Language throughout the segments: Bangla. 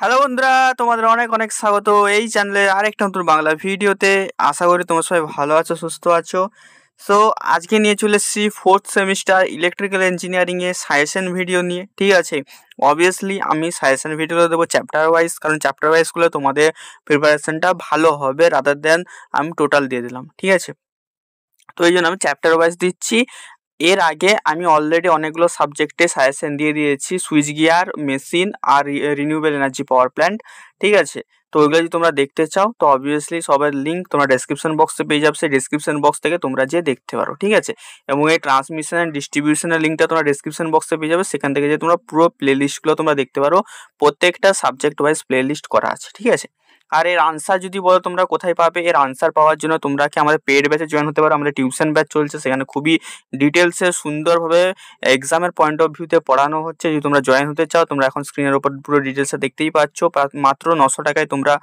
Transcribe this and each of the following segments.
হ্যালো বন্ধুরা, তোমাদের অনেক অনেক স্বাগত এই চ্যানেলে আরেকটা নতুন বাংলা ভিডিওতে। আশা করি তোমরা সবাই ভালো আছো, সুস্থ আছো। সো আজকে নিয়ে চলে এসেছি 4th সেমিস্টার ইলেকট্রিক্যাল ইঞ্জিনিয়ারিংয়ে সাজেশন ভিডিও নিয়ে। ঠিক আছে, অবভিয়াসলি আমি সাজেশন ভিডিওগুলো দেবো চ্যাপ্টার ওয়াইজ, কারণ চ্যাপ্টার ওয়াইজগুলো তোমাদের প্রিপারেশনটা ভালো হবে রাদার দেন আমি টোটাল দিয়ে দিলাম। ঠিক আছে, তো এই জন্য আমি চ্যাপ্টার ওয়াইজ দিচ্ছি। এর আগে আমি অলরেডি অনেকগুলো সাবজেক্টে সাজেশন দিয়ে দিয়েছি, সুইচ গিয়ার, মেশিন আর রিনিউয়েবল এনার্জি পাওয়ার প্ল্যান্ট। ঠিক আছে, তো ওইগুলো যদি তোমরা দেখতে চাও তো অবভিয়াসলি সবার লিঙ্ক তোমরা ডেসক্রিপশন বক্সে পেয়ে যাবে, সেই ডেসক্রিপশন বক্স থেকে তোমরা যে দেখতে পারো। ঠিক আছে, এবং এই ট্রান্সমিশন অ্যান্ড ডিস্ট্রিবিউশনের লিঙ্কটা তোমরা ডেসক্রিপশন বক্সে পেয়ে যাবে, সেখান থেকে যে তোমরা পুরো প্লেলিস্টগুলো তোমরা দেখতে পারো, প্রত্যেকটা সাবজেক্ট ওয়াইজ প্লেলিস্ট করা আছে। ঠিক আছে, আর এর আনসার যদি বলো তোমরা কোথায় পাবে, এর আনসার পাওয়ার জন্য তোমরা কি আমাদের পেড ব্যাচে জয়েন হতে পারো। আমাদের টিউশন ব্যাচ চলছে, সেখানে খুবই ডিটেলসে সুন্দরভাবে এক্সামের পয়েন্ট অফ ভিউতে পড়ানো হচ্ছে। যদি তোমরা জয়েন হতে চাও, তোমরা এখন স্ক্রিনের উপর পুরো ডিটেলসে দেখতেই পাচ্ছ। মাত্র 900 টাকায় তোমরা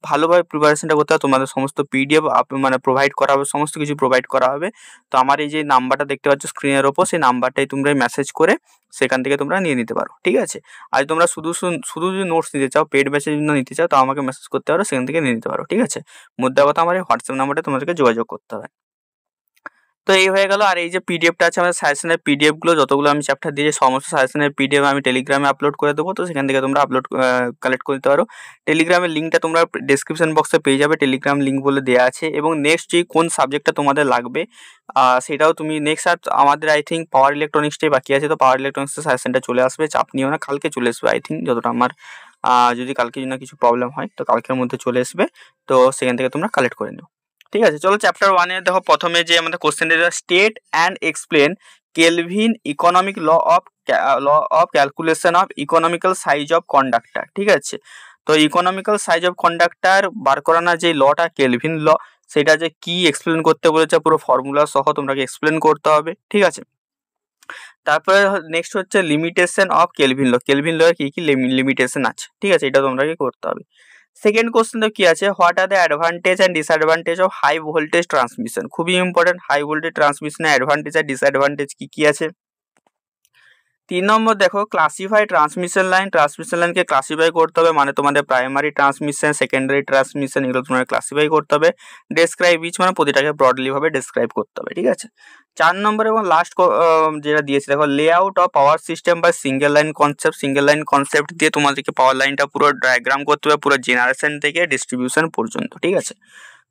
ভালোভাবে প্রিপারেশনটা করতে হবে। তোমাদের সমস্ত পিডিএফ মানে প্রোভাইড করা হবে, সমস্ত কিছু প্রোভাইড করা হবে। তো আমার এই যে নাম্বারটা দেখতে পাচ্ছ স্ক্রিনের ওপর, সেই নাম্বারটাই তোমরা মেসেজ করে সেখান থেকে তোমরা নিয়ে নিতে পারো। ঠিক আছে, আর তোমরা শুধু যদি নোটস নিতে চাও, পেড ব্যাচের জন্য নিতে চাও, তো আমাকে মেসেজ করতে পারো, সেখান থেকে নিয়ে নিতে পারো। ঠিক আছে, মুদ্রা কথা আমার এই হোয়াটসঅ্যাপ নাম্বারটা তোমাদেরকে যোগাযোগ করতে হবে। তো এই হয়ে গেল। আর এই যে পিডিএফটা আছে আমাদের সাজেশনের পিডিএফগুলো, যতগুলো আমি চ্যাপ্টার দিয়ে সমস্ত সাজেশনের পিডিএফ আমি টেলিগ্রামে আপলোড করে দেবো, তো সেখান থেকে তোমরা কালেক্ট করে দিতে পারো। টেলিগ্রামের লিঙ্কটা তোমরা ডেসক্রিপশন বক্সে পেয়ে যাবে, টেলিগ্রাম লিঙ্ক বলে দেওয়া আছে। এবং নেক্সট যে কোন সাবজেক্টটা তোমাদের লাগবে সেটাও তুমি নেক্সট, আর আমাদের আই থিঙ্ক পাওয়ার ইলেকট্রনিক্সটাই বাকি আছে। তো পাওয়ার ইলেকট্রনিক্সের সাজেশনটা চলে আসবে, চাপ নিও না, কালকে চলে আসবে আই থিঙ্ক, যতটা আমার যদি কালকে না কিছু প্রবলেম হয় তো কালকের মধ্যে চলে আসবে। তো সেখান থেকে তোমরা কালেক্ট করে নিও। ঠিক আছে, চলো চ্যাপ্টার 1-এ দেখো, প্রথমে যে আমাদের কোশ্চেনটা state and explain Kelvin economic law of calculation of economical size of conductor. ঠিক আছে, তো ইকোনমিক্যাল সাইজ অফ কন্ডাক্টর বার করানোর যে লটা কেলভিন ল, সেটা যে কি এক্সপ্লেন করতে বলেছে, পুরো ফর্মুলা সহ তোমাকে এক্সপ্লেন করতে হবে। ঠিক আছে, তারপরে নেক্সট হচ্ছে limitation of Kelvin law, Kelvin law এর কি কি লিমিটেশন আছে। ঠিক আছে, এটা তোমাকে করতে হবে। সেকেন্ড কোশ্চেন তো কি আছে, what are the advantage and disadvantage of high voltage transmission. খুবই ইম্পর্টেন্ট, হাই ভোল্টেজ ট্রান্সমিশনের অ্যাডভান্টেজ আর ডিসঅ্যাডভান্টেজ কি কি আছে। 3 নম্বর দেখো, ক্লাসিফাই ট্রান্সমিশন লাইন। ট্রান্সমিশন লাইনকে ক্লাসিফাই করতে হবে, মানে তোমাদের প্রাইমারি ট্রান্সমিশন, সেকেন্ডারি ট্রান্সমিশন, এগুলো তোমাদের ক্লাসিফাই করতে হবে। ডেসক্রাইব ইচ, মানে প্রতিটাকে ব্রডলি ভাবে ডেসক্রাইব করতে হবে। ঠিক আছে, 4 নম্বর এবং লাস্ট যেটা দিয়েছে দেখো, লেআউট অফ পাওয়ার সিস্টেম বা single line concept. Single line concept দিয়ে তোমাদেরকে পাওয়ার লাইনটা পুরো ডায়াগ্রাম করতে হবে, পুরো জেনারেশন থেকে ডিস্ট্রিবিউশন পর্যন্ত। ঠিক আছে,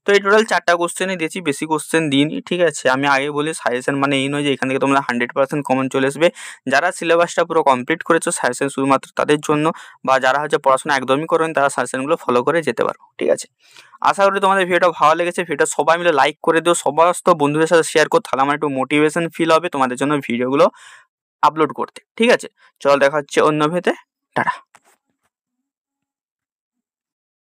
তো এই টোটাল 4টা কোশ্চেনই দিয়েছি, বেশি কোশ্চেন দিইনি। ঠিক আছে, আমি আগে বলি সাজেশন মানে এই নয় যে এখান থেকে তোমরা 100% কমন চলে আসবে। যারা সিলেবাসটা পুরো কমপ্লিট করেছো, সাজেশন শুধুমাত্র তাদের জন্য, বা যারা হচ্ছে পড়াশোনা একদমই করেন, তারা সাজেশনগুলো ফলো করে যেতে পারো। ঠিক আছে, আশা করি তোমাদের ভিডিওটা ভালো লেগেছে। ভিডিওটা সবাই মিলে লাইক করে দিও, সমস্ত বন্ধুদের সাথে শেয়ার করো, তাহলে আমার একটু মোটিভেশন ফিল হবে তোমাদের জন্য ভিডিওগুলো আপলোড করতে। ঠিক আছে, চল দেখা হচ্ছে অন্য ভিডিওতে, টাটা।